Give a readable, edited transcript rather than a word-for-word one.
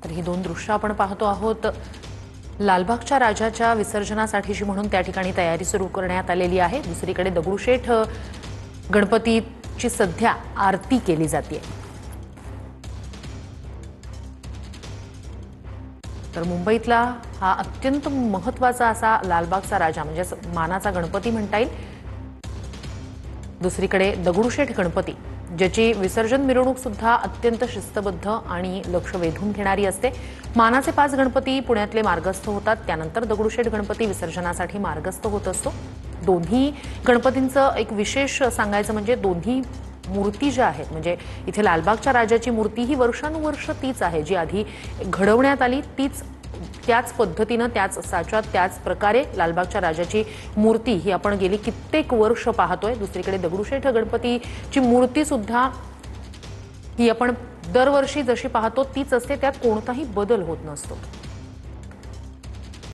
तर ही दोन दृश्य आपण पाहतो आहोत। लालबागच्या राजाच्या विसर्जनासाठीची म्हणून त्या ठिकाणी तयारी सुरू करण्यात आलेली आहे। दुसरीकडे दगडूशेठ गणपतीची सध्या आरती केली जाते। तर मुंबईतला हा अत्यंत महत्त्वाचा असा लालबागचा राजा म्हणजे मानाचा गणपती म्हणता येईल। दुसरीकडे दगडूशेठ गणपती ज्याची विसर्जन मिरवणूक सुद्धा अत्यंत शिस्तबद्ध आणि लक्ष वेधून घेणारी असते। मानाचे 5 गणपती पुण्यातले मार्गस्थ होतात, त्यानंतर दगडूशेठ गणपती विसर्जनासाठी मार्गस्थ होत असतो। दोन्ही गणपतींचं एक विशेष सांगायचं म्हणजे दोन्ही मूर्ती ज्या आहेत म्हणजे इथे लालबागच्या राजाची मूर्ती ही वर्षानुवर्ष तीच आहे जी आधी घडवण्यात आली, तीच त्याच पद्धतीने त्याच साच्यात त्याच प्रकारे लालबागच्या राजाची मूर्ती ही आपण गेली कित्येक वर्ष पाहतोय। दुसरीकडे दगडूशेठ गणपतीची मूर्ती सुद्धा ही आपण दरवर्षी जशी पाहतो तीच असते, त्यात कोणताही बदल होत नसतो।